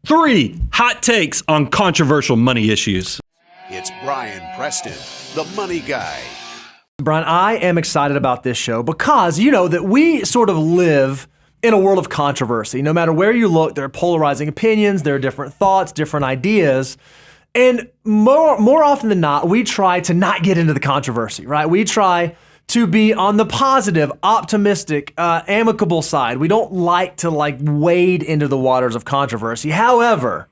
3 hot takes on controversial money issues. It's Brian Preston, the money guy. Brian, I am excited about this show because you know that we sort of live in a world of controversy. No matter where you look, there are polarizing opinions, there are different thoughts, different ideas. And more often than not, we try to not get into the controversy, right? We try to be on the positive, optimistic, amicable side. We don't like to wade into the waters of controversy. However,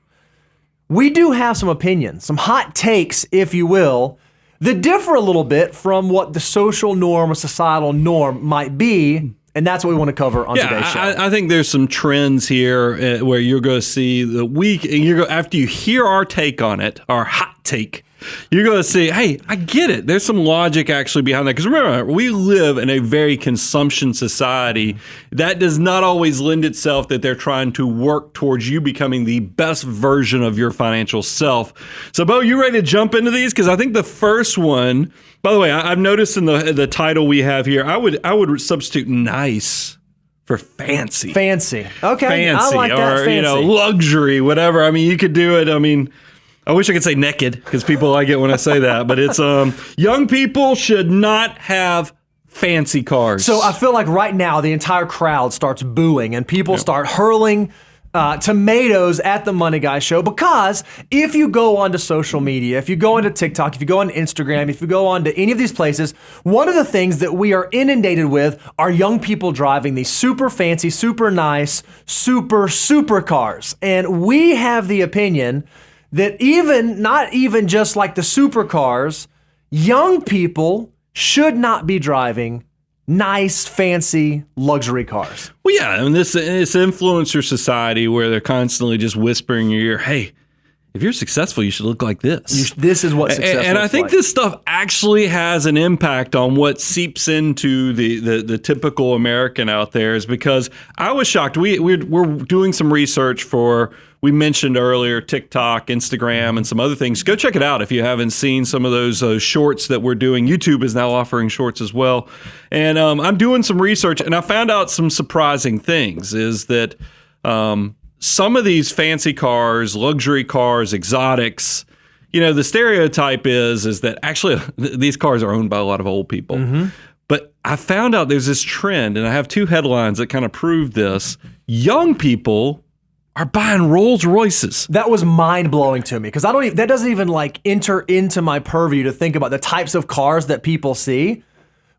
we do have some opinions, some hot takes, if you will, that differ a little bit from what the social norm or societal norm might be. And that's what we want to cover on today's show. I think there's some trends here where you're going to see the week, and after you hear our take on it, our hot take, you're going to see, hey, I get it. There's some logic actually behind that. Because remember, we live in a very consumption society. That does not always lend itself that they're trying to work towards you becoming the best version of your financial self. So, Bo, you ready to jump into these? Because I think the first one, by the way, I've noticed in the title we have here, I would substitute nice for fancy. Fancy. Okay. Fancy. I like that. Or, fancy. Luxury, whatever. I mean, you could do it. I mean, I wish I could say naked because people like it when I say that, but it's young people should not have fancy cars. So I feel like right now the entire crowd starts booing and people start hurling tomatoes at the Money Guy Show, because if you go onto social media, if you go onto TikTok, if you go on Instagram, if you go onto any of these places, one of the things that we are inundated with are young people driving these super fancy, super nice, super cars. And we have the opinion that not even just like the supercars, young people should not be driving nice, fancy, luxury cars. Well, yeah, I mean, this influencer society where they're constantly just whispering in your ear, hey, if you're successful, you should look like this. This is what success And I looks think like. this stuff actually has an impact on what seeps into the typical American out there, is because I was shocked. We're doing some research for, we mentioned earlier, TikTok, Instagram, and some other things. Go check it out if you haven't seen some of those shorts that we're doing. YouTube is now offering shorts as well. And I'm doing some research, and I found out some surprising things, is that some of these fancy cars, luxury cars, exotics, the stereotype is that actually these cars are owned by a lot of old people. Mm-hmm. But I found out there's this trend, and I have 2 headlines that kind of prove this. Young people are buying Rolls Royces. That was mind blowing to me, because that doesn't even enter into my purview to think about the types of cars that people see.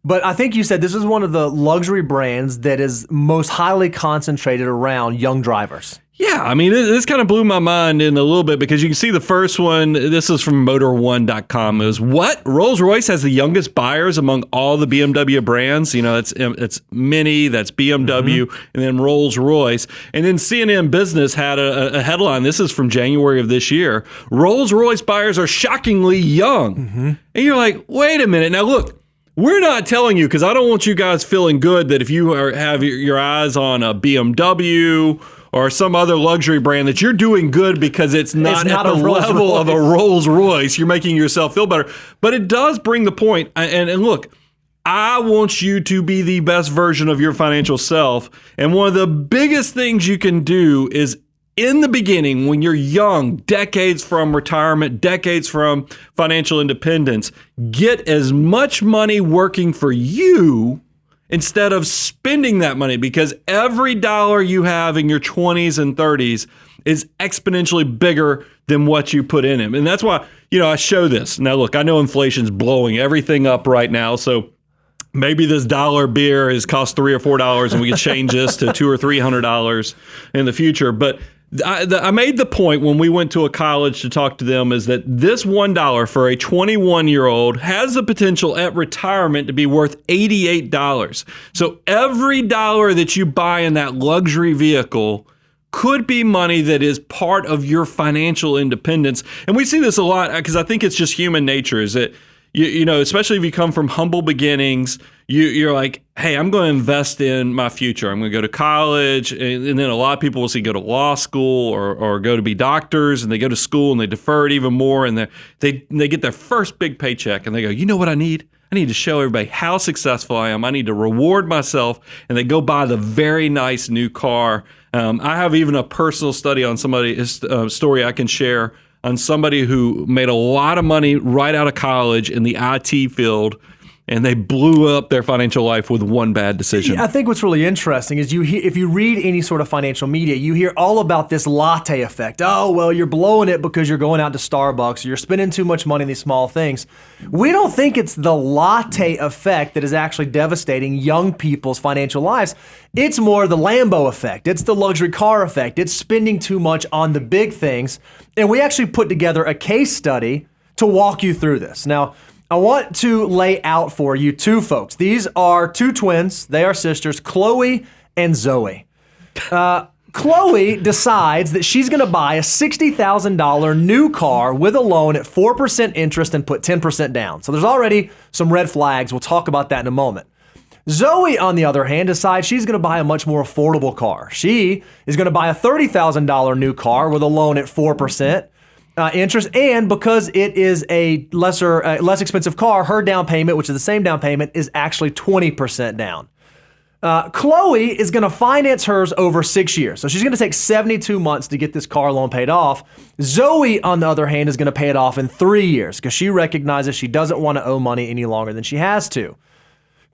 But I think you said this is one of the luxury brands that is most highly concentrated around young drivers. Yeah, I mean, this kind of blew my mind in a little bit, because you can see the first one. This is from Motor1.com. It was, what? Rolls-Royce has the youngest buyers among all the BMW brands. It's Mini, that's BMW, and then Rolls-Royce. And then CNN Business had a headline. This is from January of this year. Rolls-Royce buyers are shockingly young. Mm-hmm. And you're like, wait a minute. Now, look. We're not telling you, because I don't want you guys feeling good that if you have your eyes on a BMW or some other luxury brand, that you're doing good because it's not at the level of a Rolls Royce. You're making yourself feel better. But it does bring the point. And look, I want you to be the best version of your financial self. And one of the biggest things you can do is, in the beginning, when you're young, decades from retirement, decades from financial independence, get as much money working for you instead of spending that money, because every dollar you have in your 20s and 30s is exponentially bigger than what you put in it. And that's why, I show this. Now, look, I know inflation's blowing everything up right now, so maybe this dollar beer cost $3 or $4 and we can change this to $200 or $300 in the future. But I made the point when we went to a college to talk to them, is that this $1 for a 21-year-old has the potential at retirement to be worth $88. So every dollar that you buy in that luxury vehicle could be money that is part of your financial independence. And we see this a lot, because I think it's just human nature, is that, especially if you come from humble beginnings, you're like, hey, I'm going to invest in my future. I'm going to go to college. And then a lot of people will go to law school or go to be doctors, and they go to school and they defer it even more. And they get their first big paycheck and they go, you know what I need? I need to show everybody how successful I am. I need to reward myself. And they go buy the very nice new car. I have even a personal study on story I can share on somebody who made a lot of money right out of college in the IT field, and they blew up their financial life with one bad decision. I think what's really interesting is if you read any sort of financial media, you hear all about this latte effect. Oh, well, you're blowing it because you're going out to Starbucks, or you're spending too much money on these small things. We don't think it's the latte effect that is actually devastating young people's financial lives. It's more the Lambo effect. It's the luxury car effect. It's spending too much on the big things. And we actually put together a case study to walk you through this. Now, I want to lay out for you two folks. These are two twins. They are sisters, Chloe and Zoe. Chloe decides that she's going to buy a $60,000 new car with a loan at 4% interest and put 10% down. So there's already some red flags. We'll talk about that in a moment. Zoe, on the other hand, decides she's going to buy a much more affordable car. She is going to buy a $30,000 new car with a loan at 4%. Interest, and because it is a less expensive car, her down payment, which is the same down payment, is actually 20% down. Chloe is going to finance hers over 6 years. So she's going to take 72 months to get this car loan paid off. Zoe, on the other hand, is going to pay it off in 3 years because she recognizes she doesn't want to owe money any longer than she has to.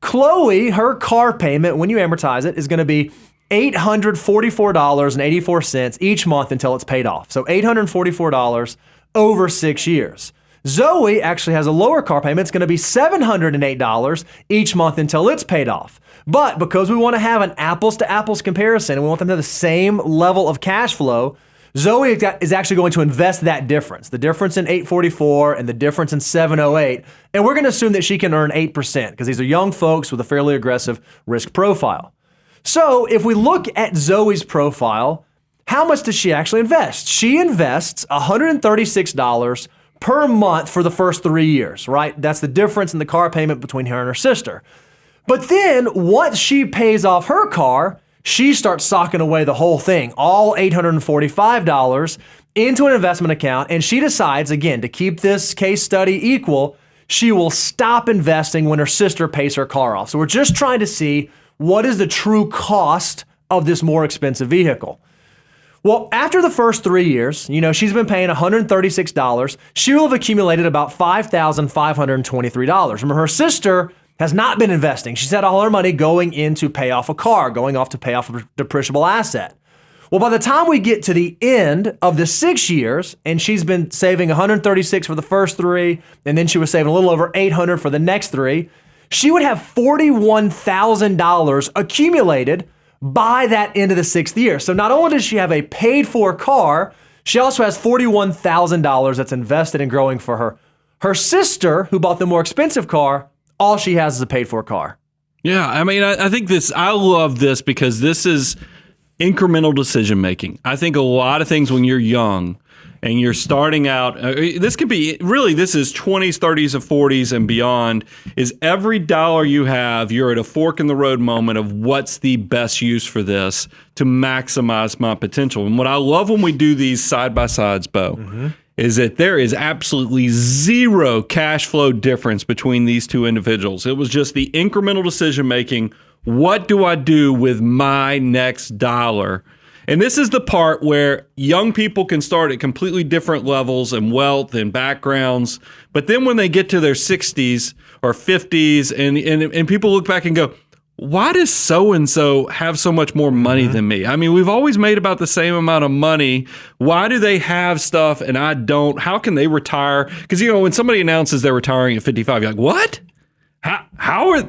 Chloe, her car payment, when you amortize it, is going to be $844.84 each month until it's paid off. So $844 over 6 years. Zoe actually has a lower car payment. It's going to be $708 each month until it's paid off. But because we want to have an apples to apples comparison and we want them to have the same level of cash flow, Zoe is actually going to invest that difference, the difference in $844 and the difference in $708. And we're going to assume that she can earn 8% because these are young folks with a fairly aggressive risk profile. So if we look at Zoe's profile, how much does she actually invest? She invests $136 per month for the first 3 years, right? That's the difference in the car payment between her and her sister. But then once she pays off her car, she starts socking away the whole thing, all $845 into an investment account. And she decides, again, to keep this case study equal, she will stop investing when her sister pays her car off. So we're just trying to see what is the true cost of this more expensive vehicle. Well, after the first 3 years, she's been paying $136. She will have accumulated about $5,523. Remember, her sister has not been investing. She's had all her money going in to pay off a car, going off to pay off a depreciable asset. Well, by the time we get to the end of the 6 years, and she's been saving $136 for the first 3, and then she was saving a little over $800 for the next 3, she would have $41,000 accumulated by that end of the 6th year. So not only does she have a paid for car, she also has $41,000 that's invested and growing for her. Her sister, who bought the more expensive car, all she has is a paid for car. Yeah, I mean, I think I love this because this is incremental decision making. I think a lot of things when you're young and you're starting out, this is 20s, 30s, and 40s and beyond, is every dollar you have, you're at a fork in the road moment of what's the best use for this to maximize my potential. And what I love when we do these side-by-sides, Bo, is that there is absolutely zero cash flow difference between these two individuals. It was just the incremental decision making. What do I do with my next dollar? And this is the part where young people can start at completely different levels and wealth and backgrounds. But then when they get to their 60s or 50s and people look back and go, why does so-and-so have so much more money than me? I mean, we've always made about the same amount of money. Why do they have stuff and I don't? How can they retire? Because, when somebody announces they're retiring at 55, you're like, what? How are...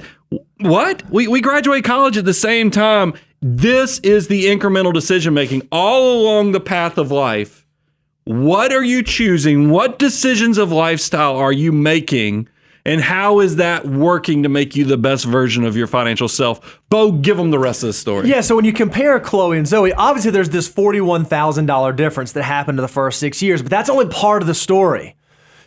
What? We graduate college at the same time. This is the incremental decision making all along the path of life. What are you choosing? What decisions of lifestyle are you making? And how is that working to make you the best version of your financial self? Bo, give them the rest of the story. Yeah, so when you compare Chloe and Zoe, obviously there's this $41,000 difference that happened in the first 6 years, but that's only part of the story.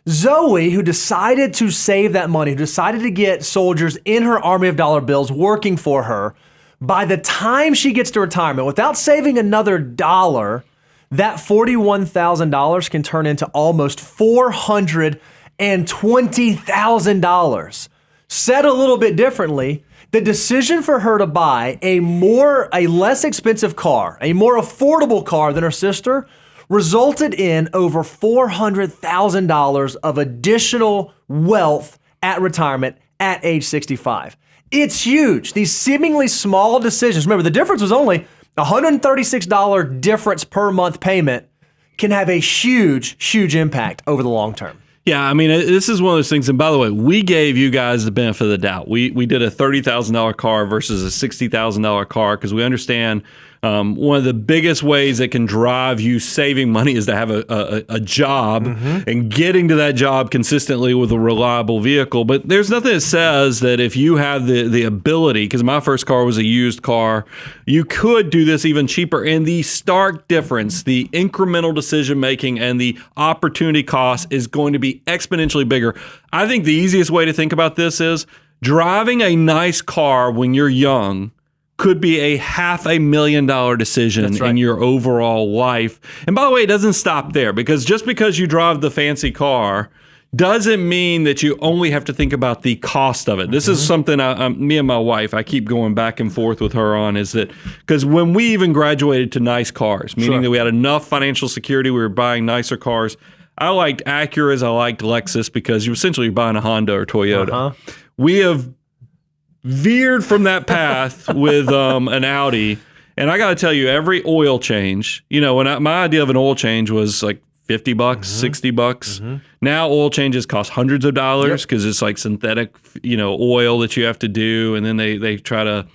Zoe, who decided to save that money, who decided to get soldiers in her army of dollar bills working for her, by the time she gets to retirement, without saving another dollar, that $41,000 can turn into almost $420,000. Said a little bit differently, The decision for her to buy a less expensive car, a more affordable car than her sister, resulted in over $400,000 of additional wealth at retirement at age 65. It's huge. These seemingly small decisions, remember the difference was only $136 difference per month payment, can have a huge, huge impact over the long term. Yeah, I mean, this is one of those things. And by the way, we gave you guys the benefit of the doubt. We did a $30,000 car versus a $60,000 car because we understand one of the biggest ways that can drive you saving money is to have a job and getting to that job consistently with a reliable vehicle. But there's nothing that says that if you have the ability, because my first car was a used car, you could do this even cheaper. And the stark difference, the incremental decision making and the opportunity cost is going to be exponentially bigger. I think the easiest way to think about this is driving a nice car when you're young could be a $500,000 decision in your overall life. And by the way, it doesn't stop there, because just because you drive the fancy car doesn't mean that you only have to think about the cost of it. This is something me and my wife, I keep going back and forth with her on, is that because when we even graduated to nice cars, meaning that we had enough financial security, we were buying nicer cars. I liked Acuras, I liked Lexus, because you're essentially buying a Honda or Toyota. We have veered from that path with an Audi, and I got to tell you, every oil change, my idea of an oil change was like $50, $60. Now oil changes cost hundreds of dollars because it's like synthetic, oil that you have to do, and then they try to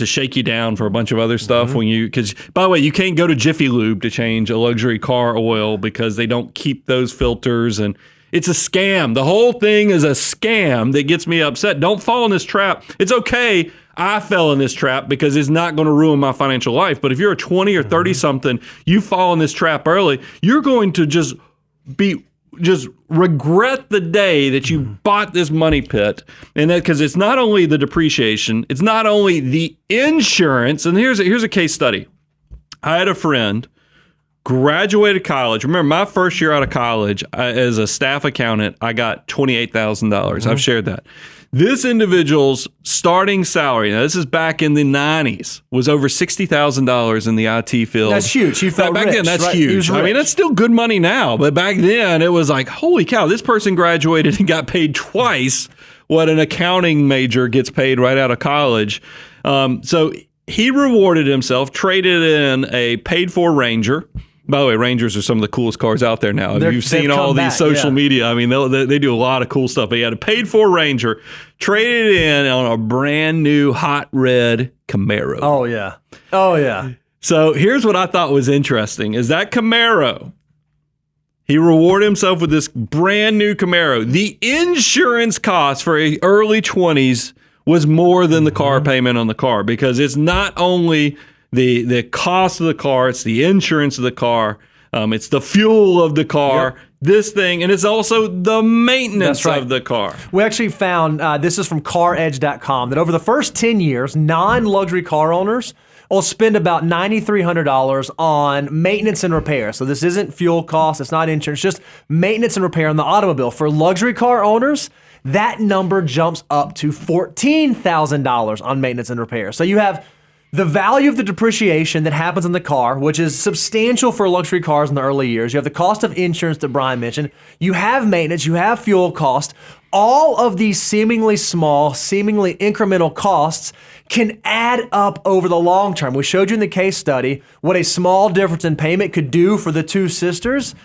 shake you down for a bunch of other stuff because by the way, you can't go to Jiffy Lube to change a luxury car oil because they don't keep those filters, and it's a scam. The whole thing is a scam that gets me upset. Don't fall in this trap. It's okay I fell in this trap because it's not going to ruin my financial life. But if you're a 20 or 30 something, you fall in this trap early, you're going to just regret the day that you bought this money pit. And that because it's not only the depreciation, it's not only the insurance. And here's a case study. I had a friend graduated college. Remember, my first year out of college, as a staff accountant, I got $28,000. I've shared that. This individual's starting salary, now this is back in the 90s, was over $60,000 in the IT field. That's huge. He felt back rich, then, that's right? huge. I mean, that's still good money now. But back then, it was like, holy cow, this person graduated and got paid twice what an accounting major gets paid right out of college. So he rewarded himself, traded in a paid-for Ranger. By the way, Rangers are some of the coolest cars out there now. You've seen all these social media. I mean, they do a lot of cool stuff. But he had a paid-for Ranger, traded in on a brand new hot red Camaro. Oh, yeah. Oh, yeah. So here's what I thought was interesting, is that Camaro, he rewarded himself with this brand new Camaro. The insurance cost for early 20s was more than the car payment on the car, because it's not only the cost of the car, it's the insurance of the car, it's the fuel of the car, this thing, and it's also the maintenance of the car. We actually found, this is from CarEdge.com, that over the first 10 years, non-luxury car owners will spend about $9,300 on maintenance and repair. So this isn't fuel costs, it's not insurance, just maintenance and repair on the automobile. For luxury car owners, that number jumps up to $14,000 on maintenance and repair. So you have the value of the depreciation that happens in the car, which is substantial for luxury cars in the early years. You have the cost of insurance that Brian mentioned. You have maintenance, you have fuel cost. All of these seemingly small, seemingly incremental costs can add up over the long term. We showed you in the case study what a small difference in payment could do for the two sisters.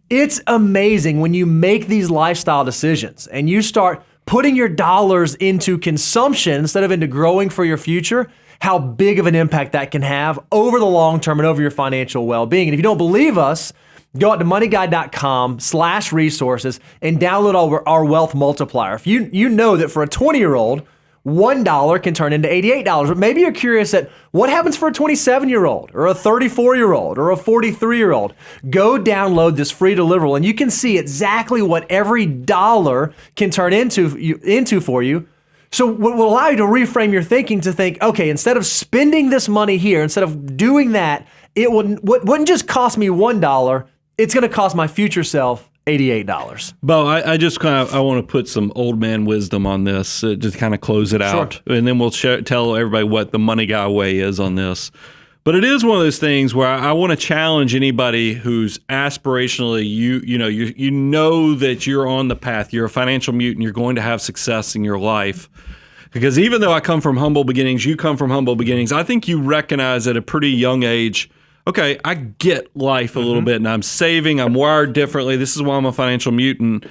It's amazing when you make these lifestyle decisions and you start putting your dollars into consumption instead of into growing for your future, how big of an impact that can have over the long term and over your financial well-being. And if you don't believe us, go out to moneyguy.com/resources and download our wealth multiplier. If you know that for a 20-year-old, $1 can turn into $88. But maybe you're curious at what happens for a 27-year-old or a 34-year-old or a 43-year-old. Go download this free deliverable and you can see exactly what every dollar can turn into for you. So what will allow you to reframe your thinking to think, okay, instead of spending this money here, instead of doing that, it wouldn't just cost me $1, it's going to cost my future self $88. Bo, I just I want to put some old man wisdom on this to kind of close it out. And then we'll tell everybody what the money guy way is on this. But it is one of those things where I want to challenge anybody who's aspirationally, you know that you're on the path. You're a financial mutant. You're going to have success in your life. Because even though I come from humble beginnings, you come from humble beginnings, I think you recognize at a pretty young age, okay, I get life a little bit, and I'm saving. I'm wired differently. This is why I'm a financial mutant.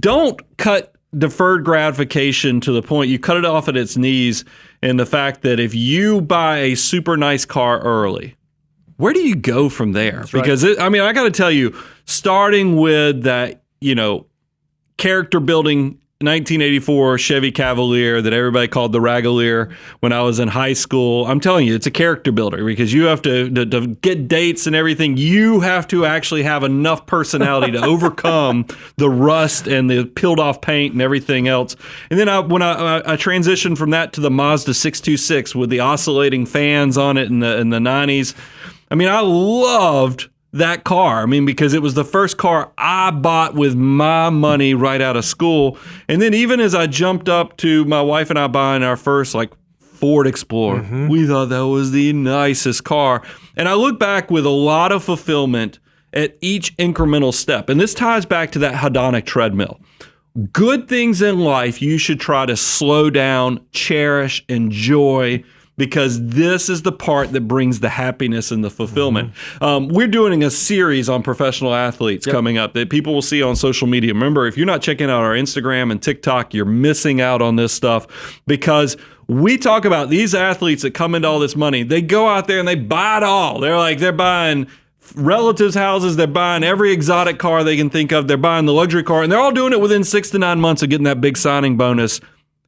Don't cut deferred gratification to the point you cut it off at its knees. And the fact that if you buy a super nice car early, where do you go from there? That's because I got to tell you, starting with that, character building 1984 Chevy Cavalier that everybody called the Ragalier when I was in high school. I'm telling you, it's a character builder because you have to get dates and everything. You have to actually have enough personality to overcome the rust and the peeled off paint and everything else. And then when I transitioned from that to the Mazda 626 with the oscillating fans on it in the 90s. I loved that car. Because it was the first car I bought with my money right out of school. And then even as I jumped up to my wife and I buying our first Ford Explorer, we thought that was the nicest car. And I look back with a lot of fulfillment at each incremental step. And this ties back to that hedonic treadmill. Good things in life you should try to slow down, cherish, enjoy, because this is the part that brings the happiness and the fulfillment. We're doing a series on professional athletes coming up that people will see on social media. Remember, if you're not checking out our Instagram and TikTok, you're missing out on this stuff because we talk about these athletes that come into all this money. They go out there and they buy it all. They're buying relatives' houses. They're buying every exotic car they can think of. They're buying the luxury car, and they're all doing it within 6 to 9 months of getting that big signing bonus.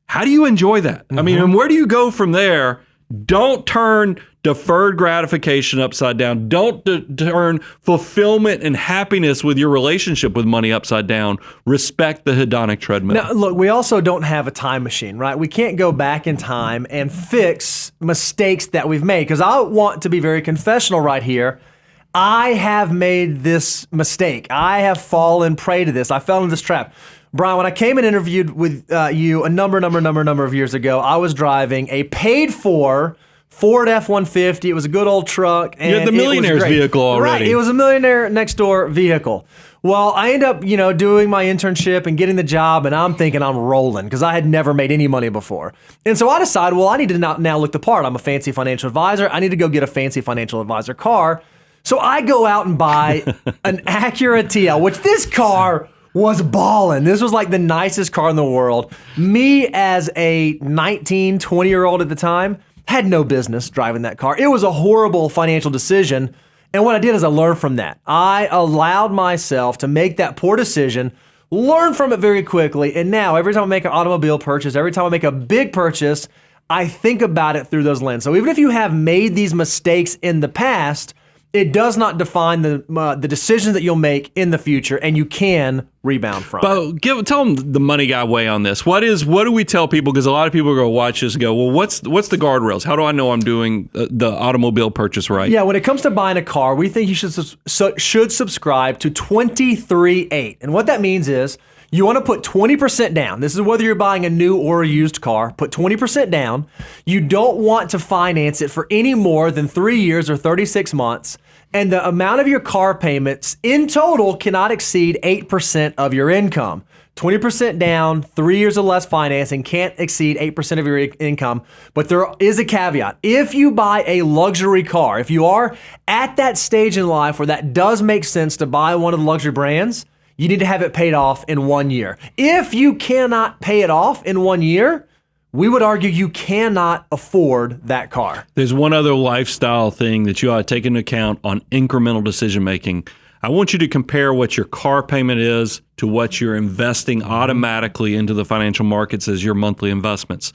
How do you enjoy that? And where do you go from there? Don't turn deferred gratification upside down. Don't turn fulfillment and happiness with your relationship with money upside down. Respect the hedonic treadmill. Now, look, we also don't have a time machine, right? We can't go back in time and fix mistakes that we've made. Because I want to be very confessional right here. I have made this mistake. I have fallen prey to this. I fell into this trap. Brian, when I came and interviewed with you a number of years ago, I was driving a paid-for Ford F-150. It was a good old truck. And you had the millionaire's vehicle already. Right, it was a millionaire next door vehicle. Well, I ended up, doing my internship and getting the job, and I'm thinking I'm rolling because I had never made any money before. And so I decided, I need to now look the part. I'm a fancy financial advisor. I need to go get a fancy financial advisor car. So I go out and buy an Acura TL, which this car was ballin'. This was like the nicest car in the world. Me as a 19, 20-year-old at the time had no business driving that car. It was a horrible financial decision. And what I did is I learned from that. I allowed myself to make that poor decision, learn from it very quickly. And now every time I make an automobile purchase, every time I make a big purchase, I think about it through those lenses. So even if you have made these mistakes in the past, it does not define the decisions that you'll make in the future, and you can rebound from it. But tell them the money guy way on this. What do we tell people? Because a lot of people are going to watch this and go, well, what's the guardrails? How do I know I'm doing the automobile purchase right? Yeah, when it comes to buying a car, we think you should subscribe to 23-8. And what that means is you want to put 20% down. This is whether you're buying a new or a used car. Put 20% down. You don't want to finance it for any more than 3 years or 36 months. And the amount of your car payments in total cannot exceed 8% of your income. 20% down, 3 years or less financing can't exceed 8% of your income. But there is a caveat. If you buy a luxury car, if you are at that stage in life where that does make sense to buy one of the luxury brands, you need to have it paid off in 1 year. If you cannot pay it off in 1 year, we would argue you cannot afford that car. There's one other lifestyle thing that you ought to take into account on incremental decision making. I want you to compare what your car payment is to what you're investing automatically into the financial markets as your monthly investments.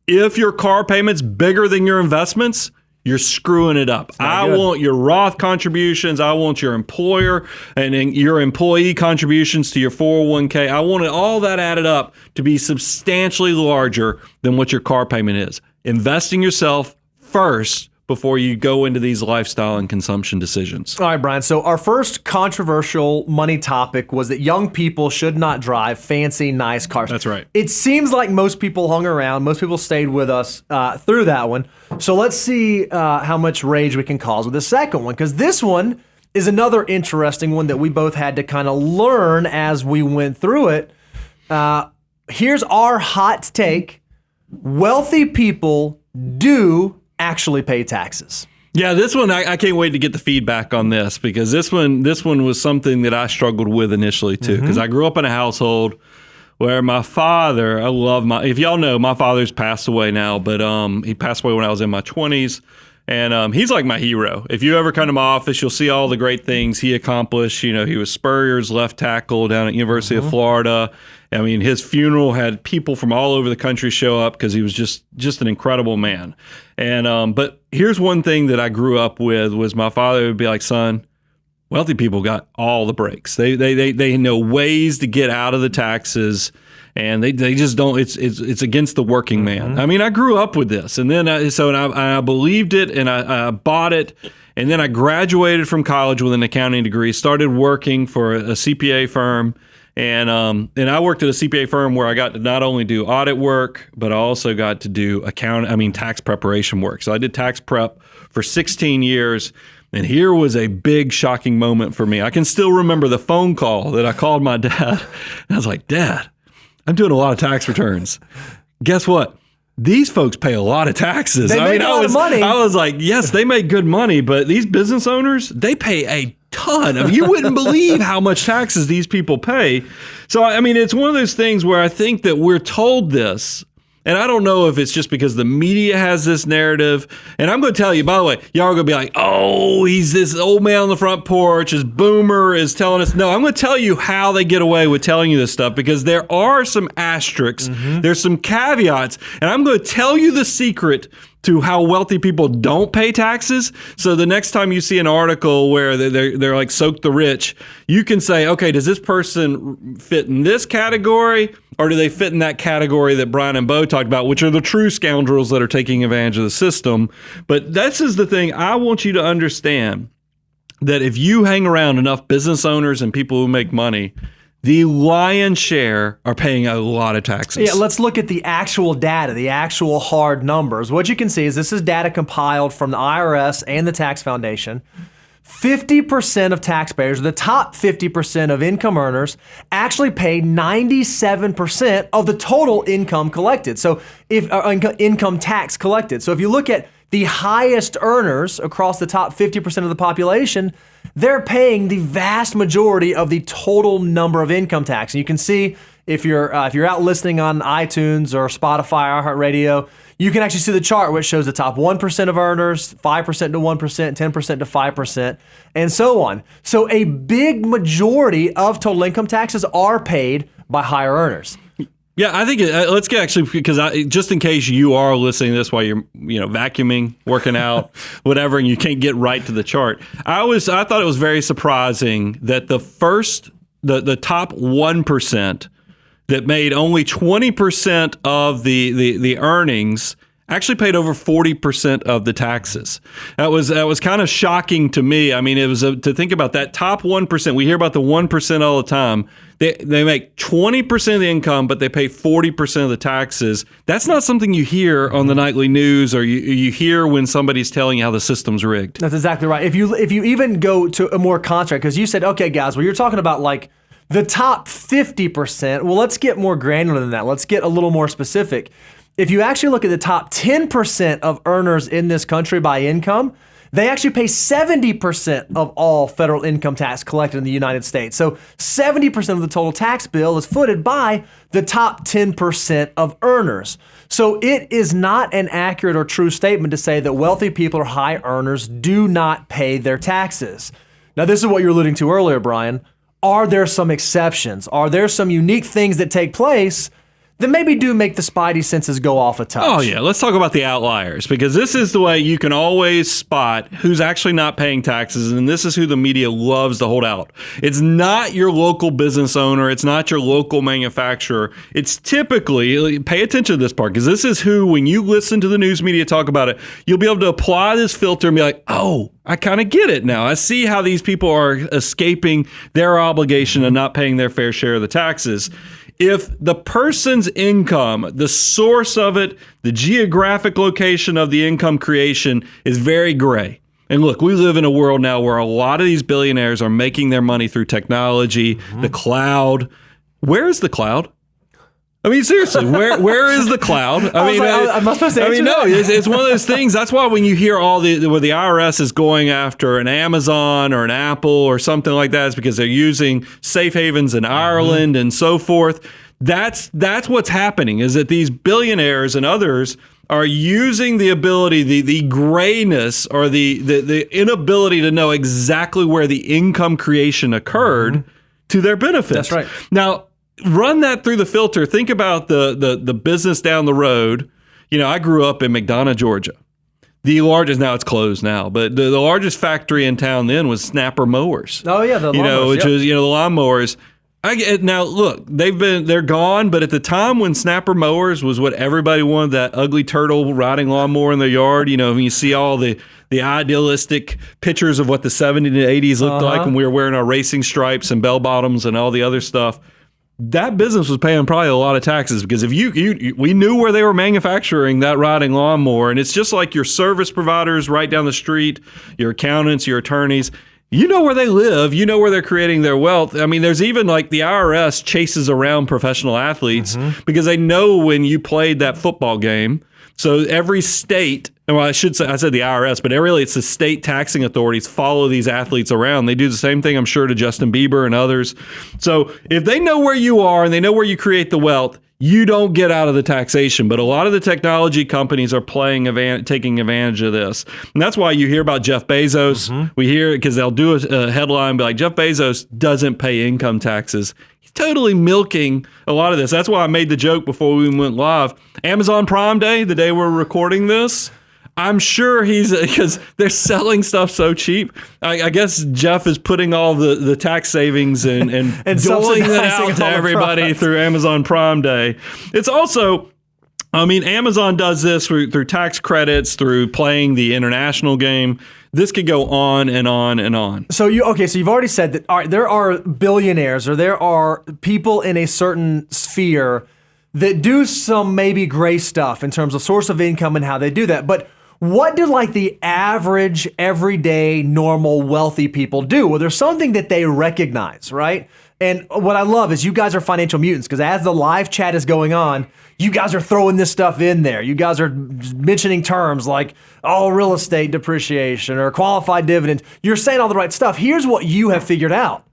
If your car payment's bigger than your investments, you're screwing it up. I want your Roth contributions. I want your employer and your employee contributions to your 401k. I want all that added up to be substantially larger than what your car payment is. Invest in yourself first before you go into these lifestyle and consumption decisions. All right, Brian. So our first controversial money topic was that young people should not drive fancy, nice cars. That's right. It seems like most people hung around. Most people stayed with us through that one. So let's see how much rage we can cause with the second one, because this one is another interesting one that we both had to kind of learn as we went through it. Here's our hot take. Wealthy people do actually pay taxes. Yeah, this one, I can't wait to get the feedback on this, because this one was something that I struggled with initially too, because I grew up in a household where my father, if y'all know, my father's passed away now, but he passed away when I was in my 20s. And he's like my hero. If you ever come to my office, you'll see all the great things he accomplished. You know, he was Spurrier's left tackle down at University of Florida. I mean, his funeral had people from all over the country show up because he was just an incredible man. And but here's one thing that I grew up with was my father would be like, son, wealthy people got all the breaks. They know ways to get out of the taxes. And they just don't. It's against the working man. I mean, I grew up with this, and then I believed it, and I bought it, and then I graduated from college with an accounting degree. Started working for a CPA firm, and I worked at a CPA firm where I got to not only do audit work, but I also got to do tax preparation work. So I did tax prep for 16 years. And here was a big shocking moment for me. I can still remember the phone call that I called my dad. And I was like, Dad, I'm doing a lot of tax returns. Guess what? These folks pay a lot of taxes. They make a lot of money. I was like, yes, they make good money, but these business owners, they pay a ton. I mean, you wouldn't believe how much taxes these people pay. So, I mean, it's one of those things where I think that we're told this, and I don't know if it's just because the media has this narrative. And I'm going to tell you, by the way, y'all are going to be like, oh, he's this old man on the front porch. His boomer is telling us. No, I'm going to tell you how they get away with telling you this stuff, because there are some asterisks. There's some caveats. And I'm going to tell you the secret to how wealthy people don't pay taxes. So the next time you see an article where they're like soak the rich, you can say, okay, does this person fit in this category, or do they fit in that category that Brian and Bo talked about, which are the true scoundrels that are taking advantage of the system? But this is the thing I want you to understand, that if you hang around enough business owners and people who make money, the lion's share are paying a lot of taxes. Yeah, let's look at the actual data, the actual hard numbers. What you can see is this is data compiled from the IRS and the Tax Foundation. 50% of taxpayers, the top 50% of income earners, actually pay 97% of the total income collected. So if income tax collected. So if you look at the highest earners across the top 50% of the population, they're paying the vast majority of the total number of income tax. And you can see if you're out listening on iTunes or Spotify, iHeartRadio, you can actually see the chart which shows the top 1% of earners, 5% to 1%, 10% to 5%, and so on. So a big majority of total income taxes are paid by higher earners. Yeah, I think let's get actually, because just in case you are listening to this while you're vacuuming, working out, whatever, and you can't get right to the chart. I thought it was very surprising that the top 1% that made only 20% of the earnings actually paid over 40% of the taxes. That was kind of shocking to me. I mean, it was to think about that top 1%. We hear about the 1% all the time. They make 20% of the income, but they pay 40% of the taxes. That's not something you hear on the nightly news, or you hear when somebody's telling you how the system's rigged. That's exactly right. If you even go to a more contract, because you said, okay, guys, well, you're talking about like the top 50%. Well, let's get more granular than that. Let's get a little more specific. If you actually look at the top 10% of earners in this country by income, they actually pay 70% of all federal income tax collected in the United States. So 70% of the total tax bill is footed by the top 10% of earners. So it is not an accurate or true statement to say that wealthy people or high earners do not pay their taxes. Now, this is what you're alluding to earlier, Brian. Are there some exceptions? Are there some unique things that take place then maybe do make the spidey senses go off a touch. Oh, yeah. Let's talk about the outliers, because this is the way you can always spot who's actually not paying taxes, and this is who the media loves to hold out. It's not your local business owner. It's not your local manufacturer. It's typically, pay attention to this part, because this is who, when you listen to the news media talk about it, you'll be able to apply this filter and be like, oh, I kind of get it now. I see how these people are escaping their obligation and not paying their fair share of the taxes. If the person's income, the source of it, the geographic location of the income creation is very gray. And look, we live in a world now where a lot of these billionaires are making their money through technology, the cloud. Where is the cloud? I mean, seriously, where is the cloud? Am I supposed to answer no, that? it's one of those things. That's why when you hear where the IRS is going after an Amazon or an Apple or something like that, it's because they're using safe havens in Ireland and so forth. That's what's happening, is that these billionaires and others are using the ability, the grayness or the inability to know exactly where the income creation occurred to their benefit. That's right. Now, run that through the filter. Think about the business down the road. You know, I grew up in McDonough, Georgia. The largest, now it's closed now, but the largest factory in town then was Snapper Mowers. Oh yeah, the lawnmowers, which is the lawnmowers. Now look, they're gone, but at the time when Snapper Mowers was what everybody wanted, that ugly turtle riding lawnmower in their yard. You know, when you see all the idealistic pictures of what the 70s and 80s looked like when we were wearing our racing stripes and bell bottoms and all the other stuff. That business was paying probably a lot of taxes, because if we knew where they were manufacturing that riding lawnmower, and it's just like your service providers right down the street, your accountants, your attorneys. You know where they live. You know where they're creating their wealth. I mean, there's even like the IRS chases around professional athletes because they know when you played that football game. So every state, well, I said the IRS, but really it's the state taxing authorities follow these athletes around. They do the same thing, I'm sure, to Justin Bieber and others. So if they know where you are and they know where you create the wealth, you don't get out of the taxation. But a lot of the technology companies are taking advantage of this. And that's why you hear about Jeff Bezos. We hear it because they'll do a headline be like, Jeff Bezos doesn't pay income taxes. He's totally milking a lot of this. That's why I made the joke before we went live. Amazon Prime Day, the day we're recording this, I'm sure because they're selling stuff so cheap. I guess Jeff is putting all the tax savings and doling it out to everybody through Amazon Prime Day. It's also, I mean, Amazon does this through tax credits, through playing the international game. This could go on and on and on. So you've already said that, all right, there are billionaires or there are people in a certain sphere that do some maybe gray stuff in terms of source of income and how they do that. But what do like the average, everyday, normal, wealthy people do? Well, there's something that they recognize, right? And what I love is you guys are financial mutants, because as the live chat is going on, you guys are throwing this stuff in there. You guys are mentioning terms like, real estate depreciation or qualified dividends. You're saying all the right stuff. Here's what you have figured out.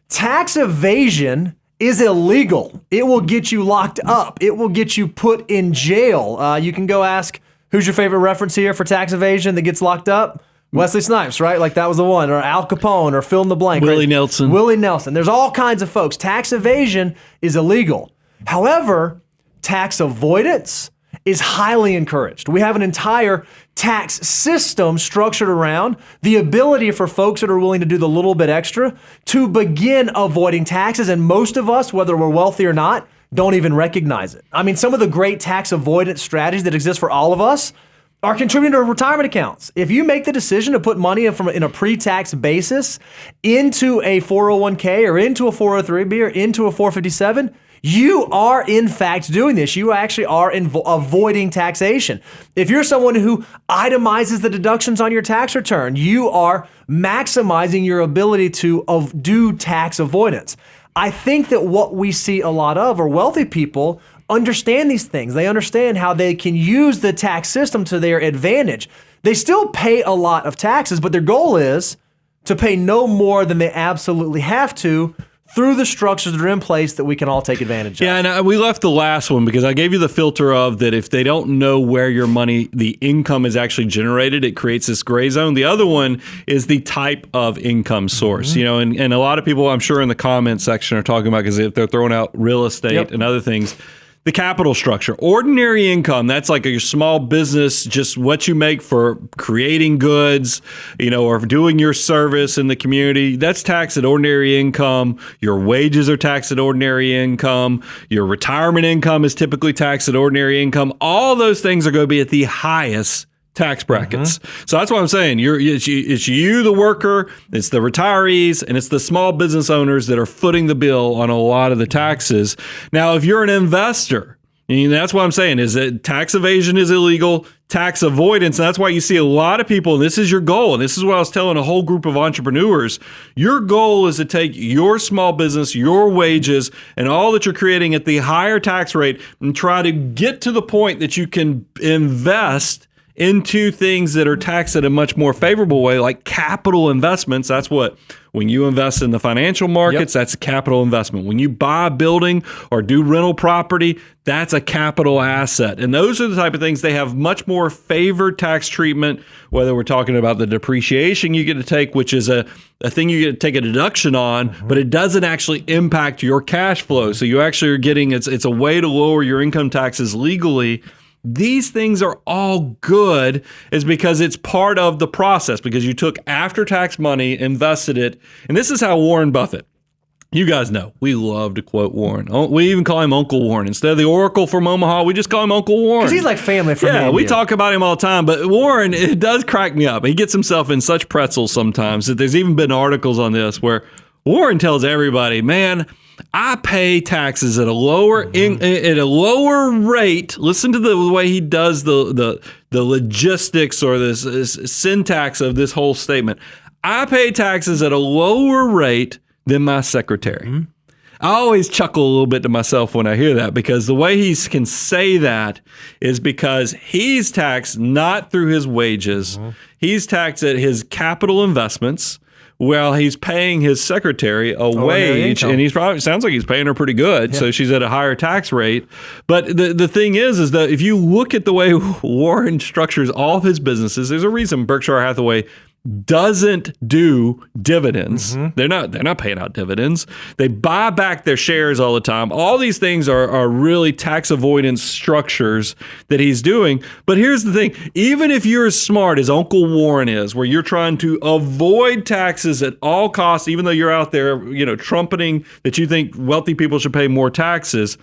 Tax evasion is illegal. It will get you locked up. It will get you put in jail. You can go ask, who's your favorite reference here for tax evasion that gets locked up? Wesley Snipes, right? Like that was the one. Or Al Capone, or fill in the blank. Willie right? Nelson. Willie Nelson. There's all kinds of folks. Tax evasion is illegal. However, tax avoidance is highly encouraged. We have an entire tax system structured around the ability for folks that are willing to do the little bit extra to begin avoiding taxes. And most of us, whether we're wealthy or not, don't even recognize it. I mean, some of the great tax avoidance strategies that exist for all of us are contributing to retirement accounts. If you make the decision to put money in a pre-tax basis into a 401k or into a 403b or into a 457, you are in fact doing this. You actually are avoiding taxation. If you're someone who itemizes the deductions on your tax return, you are maximizing your ability to do tax avoidance. I think that what we see a lot of are wealthy people understand these things. They understand how they can use the tax system to their advantage. They still pay a lot of taxes, but their goal is to pay no more than they absolutely have to through the structures that are in place that we can all take advantage of. Yeah, and we left the last one because I gave you the filter of that if they don't know where your money, the income is actually generated, it creates this gray zone. The other one is the type of income source. You know, and a lot of people I'm sure in the comment section are talking about, because if they're throwing out real estate and other things, the capital structure. Ordinary income, that's like your small business, just what you make for creating goods, or doing your service in the community. That's taxed at ordinary income. Your wages are taxed at ordinary income. Your retirement income is typically taxed at ordinary income. All those things are going to be at the highest tax brackets. So that's what I'm saying. It's you, the worker, it's the retirees, and it's the small business owners that are footing the bill on a lot of the taxes. Now, if you're an investor, that's what I'm saying, is that tax evasion is illegal, tax avoidance. And that's why you see a lot of people, and this is your goal, and this is what I was telling a whole group of entrepreneurs, your goal is to take your small business, your wages, and all that you're creating at the higher tax rate and try to get to the point that you can invest into things that are taxed at a much more favorable way, like capital investments. That's what, when you invest in the financial markets, that's a capital investment. When you buy a building or do rental property, that's a capital asset. And those are the type of things they have much more favored tax treatment, whether we're talking about the depreciation you get to take, which is a thing you get to take a deduction on, but it doesn't actually impact your cash flow. So you actually are getting, it's a way to lower your income taxes legally. These things are all good is because it's part of the process, because you took after-tax money, invested it. And this is how Warren Buffett, you guys know, we love to quote Warren. We even call him Uncle Warren. Instead of the Oracle from Omaha, we just call him Uncle Warren. Because he's like family for me. Yeah, we talk about him all the time. But Warren, it does crack me up. He gets himself in such pretzels sometimes that there's even been articles on this where Warren tells everybody, man, I pay taxes at a lower rate. Listen to the way he does the logistics or this syntax of this whole statement. I pay taxes at a lower rate than my secretary. I always chuckle a little bit to myself when I hear that, because the way he can say that is because he's taxed not through his wages. He's taxed at his capital investments. Well, he's paying his secretary a wage, and he's probably, sounds like he's paying her pretty good, so she's at a higher tax rate. But the thing is that if you look at the way Warren structures all of his businesses, there's a reason Berkshire Hathaway doesn't do dividends. They're not paying out dividends. They buy back their shares all the time. All these things are really tax avoidance structures that he's doing. But here's the thing. Even if you're as smart as Uncle Warren is, where you're trying to avoid taxes at all costs, even though you're out there, trumpeting that you think wealthy people should pay more taxes,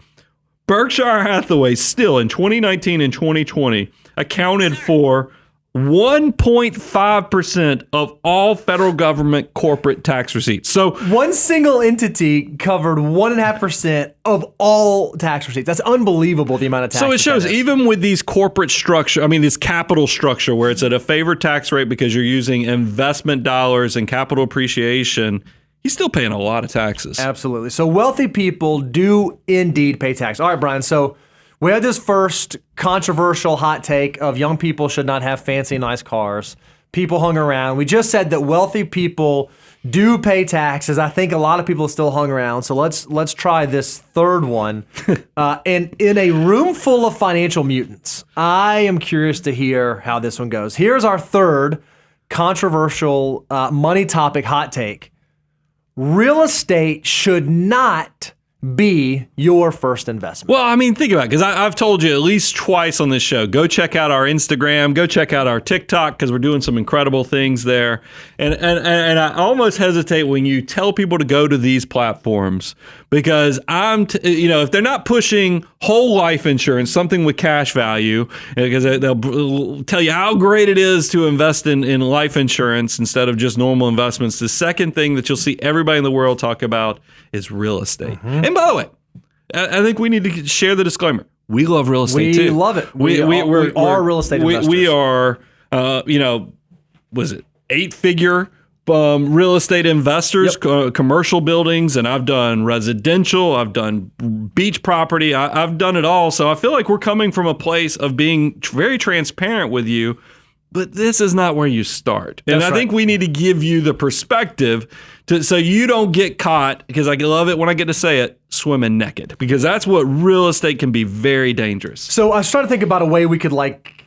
Berkshire Hathaway still in 2019 and 2020 accounted for 1.5% of all federal government corporate tax receipts. So one single entity covered 1.5% of all tax receipts. That's unbelievable, the amount of tax. So it shows even with these corporate structure, this capital structure where it's at a favored tax rate because you're using investment dollars and capital appreciation, he's still paying a lot of taxes. Absolutely. So wealthy people do indeed pay tax. All right, Brian. So we had this first controversial hot take of young people should not have fancy, nice cars. People hung around. We just said that wealthy people do pay taxes. I think a lot of people still hung around. So let's try this third one. And in a room full of financial mutants, I am curious to hear how this one goes. Here's our third controversial money topic hot take. Real estate should not be your first investment. Well, think about it, because I've told you at least twice on this show, go check out our Instagram, go check out our TikTok, because we're doing some incredible things there. And I almost hesitate when you tell people to go to these platforms, because if they're not pushing whole life insurance, something with cash value, because they'll tell you how great it is to invest in life insurance instead of just normal investments. The second thing that you'll see everybody in the world talk about is real estate. And by the way, I think we need to share the disclaimer. We love real estate too. We love it. We are real estate investors. We are, was it 8-figure real estate investors, commercial buildings, and I've done residential, I've done beach property, I've done it all. So I feel like we're coming from a place of being very transparent with you. But this is not where you start. And I think we need to give you the perspective so you don't get caught, because I love it when I get to say it, swimming naked. Because that's what real estate can be very dangerous. So I was trying to think about a way we could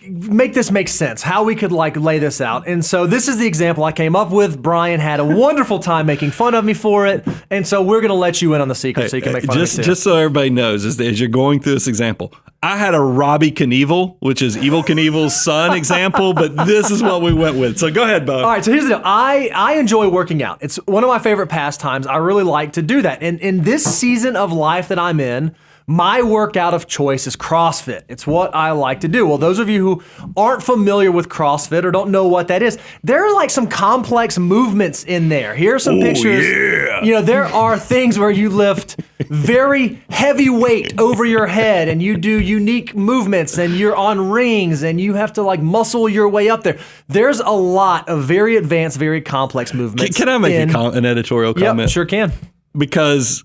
make this make sense, how we could like lay this out. And so this is the example I came up with. Brian had a wonderful time making fun of me for it. And so we're going to let you in on the secret so you can make fun of me too. Just so everybody knows, as you're going through this example, I had a Robbie Knievel, which is Evil Knievel's son example, but this is what we went with. So go ahead, Bo. All right, so here's the deal. I enjoy working out. It's one of my favorite pastimes. I really like to do that. And in this season of life that I'm in, my workout of choice is CrossFit. It's what I like to do. Well, those of you who aren't familiar with CrossFit or don't know what that is, there are like some complex movements in there. Here are some pictures. Yeah. You know, there are things where you lift very heavy weight over your head and you do unique movements and you're on rings and you have to like muscle your way up there. There's a lot of very advanced, very complex movements. Can I make an editorial comment? Yep, sure can. Because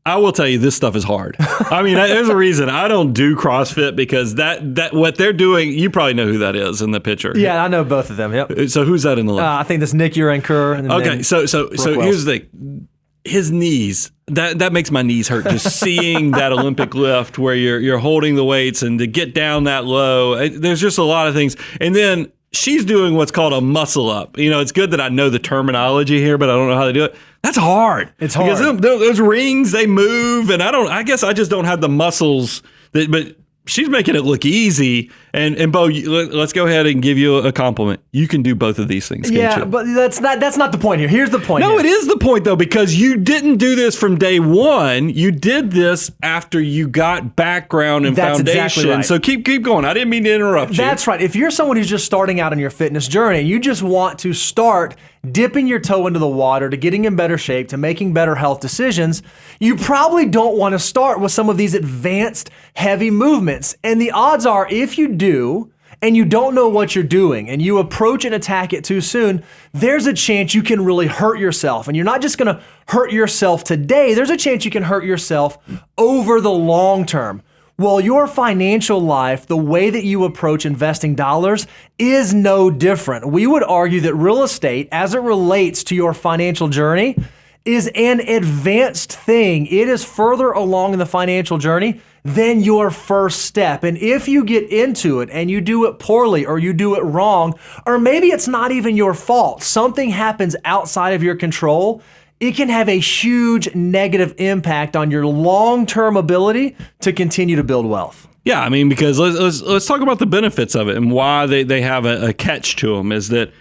I will tell you, this stuff is hard. I mean, there's a reason I don't do CrossFit, because that what they're doing, you probably know who that is in the picture. Yeah, I know both of them. Yep. So who's that in the left? I think that's Nick Urenker. Okay, so here's the thing. His knees, that makes my knees hurt just seeing that Olympic lift where you're holding the weights and to get down that low. There's just a lot of things. And then she's doing what's called a muscle up. You know, it's good that I know the terminology here, but I don't know how to do it. That's hard. It's hard. Because those rings, they move, and I guess I just don't have the muscles but she's making it look easy. And Bo, let's go ahead and give you a compliment. You can do both of these things, can't yeah, you? but that's not the point here. Here's the point. No, here. it is the point, though, because you didn't do this from day one. You did this after you got background and That's foundation. exactly right. So keep going. I didn't mean to interrupt you. That's right. If you're someone who's just starting out on your fitness journey, you just want to start dipping your toe into the water to getting in better shape, to making better health decisions, you probably don't want to start with some of these advanced, heavy movements. And the odds are, if you do, and you don't know what you're doing, and you approach and attack it too soon, there's a chance you can really hurt yourself. And you're not just going to hurt yourself today, there's a chance you can hurt yourself over the long term. Well, your financial life, the way that you approach investing dollars is no different. We would argue that real estate, as it relates to your financial journey, is an advanced thing. It is further along in the financial journey than your first step. And if you get into it and you do it poorly or you do it wrong, or maybe it's not even your fault, something happens outside of your control, it can have a huge negative impact on your long-term ability to continue to build wealth. Yeah, I mean, because let's talk about the benefits of it and why they have a catch to them is that,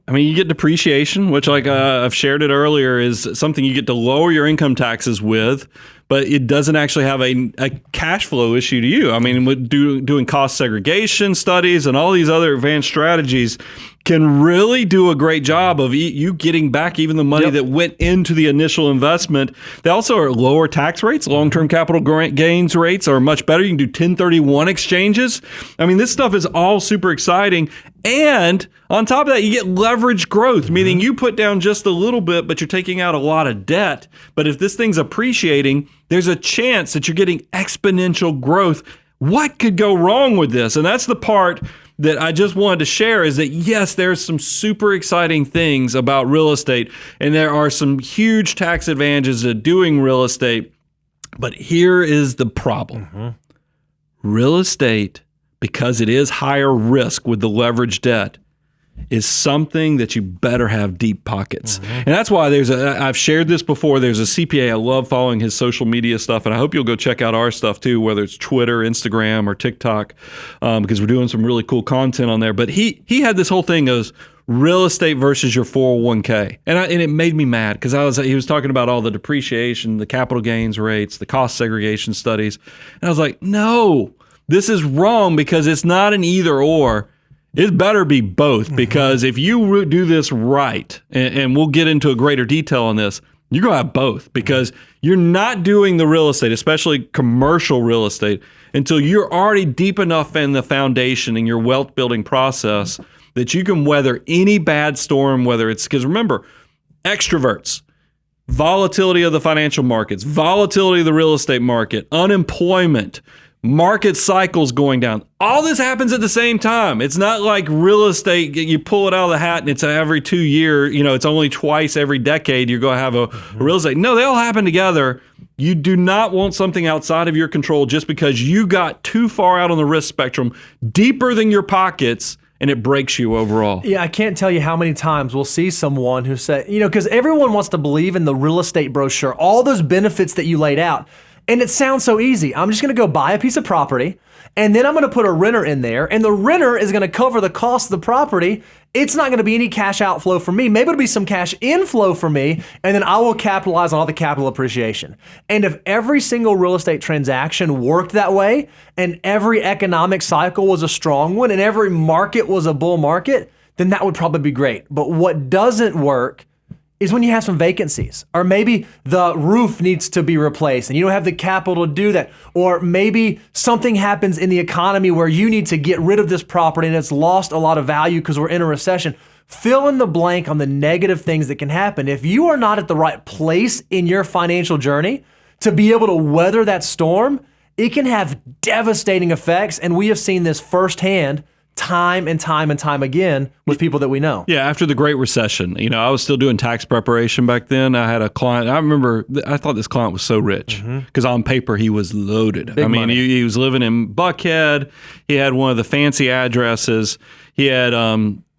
I mean, you get depreciation, which like I've shared it earlier, is something you get to lower your income taxes with, but it doesn't actually have a cash flow issue to you. I mean, with doing cost segregation studies and all these other advanced strategies can really do a great job of you getting back even the money that went into the initial investment. They also are lower tax rates. Long-term capital gains rates are much better. You can do 1031 exchanges. I mean, this stuff is all super exciting. And on top of that, you get leverage growth, meaning you put down just a little bit, but you're taking out a lot of debt. But if this thing's appreciating, there's a chance that you're getting exponential growth. What could go wrong with this? And that's the part that I just wanted to share is that, yes, there's some super exciting things about real estate, and there are some huge tax advantages of doing real estate. But here is the problem. Real estate, because it is higher risk with the leveraged debt, is something that you better have deep pockets. And that's why I've shared this before, there's a CPA, I love following his social media stuff, and I hope you'll go check out our stuff too, whether it's Twitter, Instagram, or TikTok, because we're doing some really cool content on there. But he had this whole thing of real estate versus your 401k. And it made me mad because he was talking about all the depreciation, the capital gains rates, the cost segregation studies. And I was like, no, this is wrong because it's not an either or. It better be both, because if you do this right, and we'll get into a greater detail on this, you're going to have both, because you're not doing the real estate, especially commercial real estate, until you're already deep enough in the foundation in your wealth building process that you can weather any bad storm, whether it's, because remember, extroverts, volatility of the financial markets, volatility of the real estate market, unemployment, market cycles going down. All this happens at the same time. It's not like real estate, you pull it out of the hat and it's every 2 year, it's only twice every decade you're going to have a real estate. No, they all happen together. You do not want something outside of your control just because you got too far out on the risk spectrum, deeper than your pockets, and it breaks you overall. Yeah, I can't tell you how many times we'll see someone who say, because everyone wants to believe in the real estate brochure, all those benefits that you laid out. And it sounds so easy. I'm just going to go buy a piece of property, and then I'm going to put a renter in there, and the renter is going to cover the cost of the property. It's not going to be any cash outflow for me. Maybe it'll be some cash inflow for me, and then I will capitalize on all the capital appreciation. And if every single real estate transaction worked that way, and every economic cycle was a strong one, and every market was a bull market, then that would probably be great. But what doesn't work is when you have some vacancies, or maybe the roof needs to be replaced and you don't have the capital to do that, or maybe something happens in the economy where you need to get rid of this property and it's lost a lot of value because we're in a recession. Fill in the blank on the negative things that can happen. If you are not at the right place in your financial journey to be able to weather that storm, it can have devastating effects, and we have seen this firsthand time and time and time again with people that we know. Yeah, after the Great Recession, I was still doing tax preparation back then. I had a client, I thought this client was so rich because on paper he was loaded. Big money. He was living in Buckhead. He had one of the fancy addresses. He had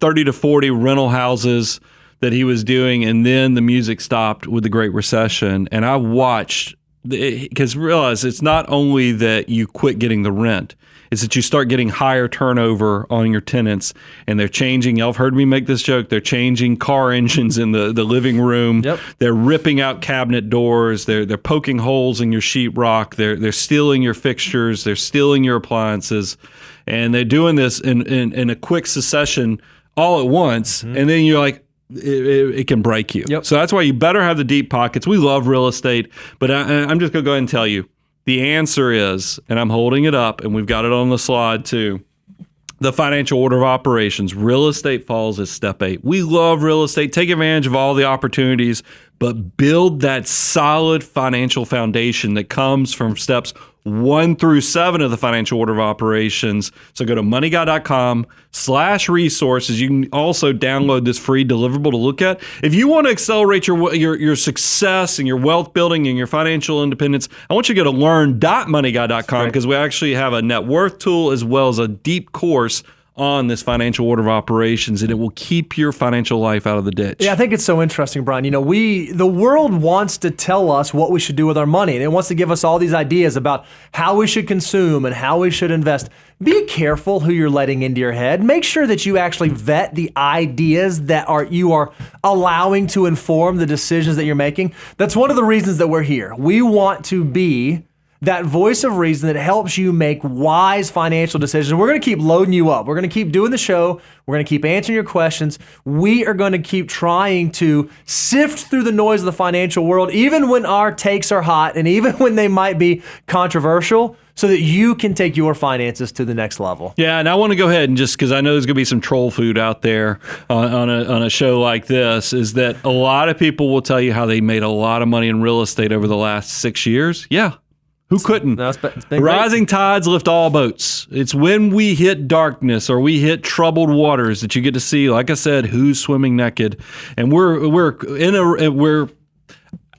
30 to 40 rental houses that he was doing, and then the music stopped with the Great Recession. And I watched, because realize it's not only that you quit getting the rent, is that you start getting higher turnover on your tenants, and they're changing. Y'all have heard me make this joke. They're changing car engines in the living room. Yep. They're ripping out cabinet doors. They're poking holes in your sheetrock. They're stealing your fixtures. They're stealing your appliances, and they're doing this in a quick succession all at once. And then you're like, it can break you. Yep. So that's why you better have the deep pockets. We love real estate, but I'm just going to go ahead and tell you. The answer is, and I'm holding it up, and we've got it on the slide too, the financial order of operations. Real estate falls as step 8. We love real estate. Take advantage of all the opportunities, but build that solid financial foundation that comes from steps 1 through 7 of the financial order of operations. So go to moneyguy.com/resources. You can also download this free deliverable to look at. If you want to accelerate your success and your wealth building and your financial independence, I want you to go to learn.moneyguy.com because we actually have a net worth tool as well as a deep course on this financial order of operations, and it will keep your financial life out of the ditch. Yeah, I think it's so interesting, Brian. The world wants to tell us what we should do with our money, and it wants to give us all these ideas about how we should consume and how we should invest. Be careful who you're letting into your head. Make sure that you actually vet the ideas that you are allowing to inform the decisions that you're making. That's one of the reasons that we're here. We want to be that voice of reason that helps you make wise financial decisions. We're going to keep loading you up. We're going to keep doing the show. We're going to keep answering your questions. We are going to keep trying to sift through the noise of the financial world, even when our takes are hot and even when they might be controversial, so that you can take your finances to the next level. Yeah, and I want to go ahead and just, because I know there's going to be some troll food out there on a show like this, is that a lot of people will tell you how they made a lot of money in real estate over the last 6 years. Yeah. Who couldn't? No, it's been Rising tides lift all boats. It's when we hit darkness or we hit troubled waters that you get to see, like I said, who's swimming naked. And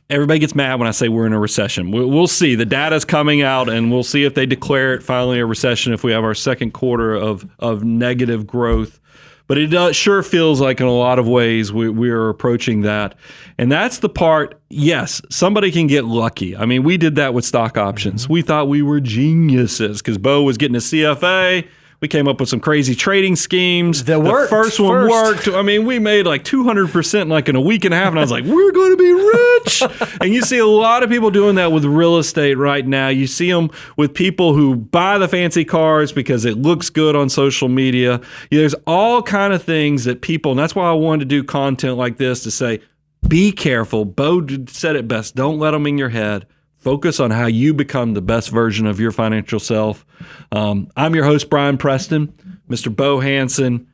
everybody gets mad when I say we're in a recession. We'll see. The data's coming out, and we'll see if they declare it finally a recession if we have our second quarter of negative growth. But it sure feels like in a lot of ways we are approaching that. And that's the part, yes, somebody can get lucky. I mean, we did that with stock options. Mm-hmm. We thought we were geniuses because Bo was getting a CFA. We came up with some crazy trading schemes. That worked. The first one worked. I mean, we made like 200% like in a week and a half. And I was like, we're going to be rich. And you see a lot of people doing that with real estate right now. You see them with people who buy the fancy cars because it looks good on social media. There's all kind of things that people, and that's why I wanted to do content like this to say, be careful. Bo said it best. Don't let them in your head. Focus on how you become the best version of your financial self. I'm your host, Brian Preston, Mr. Bo Hansen.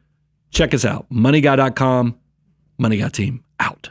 Check us out, moneyguy.com. Money Guy Team out.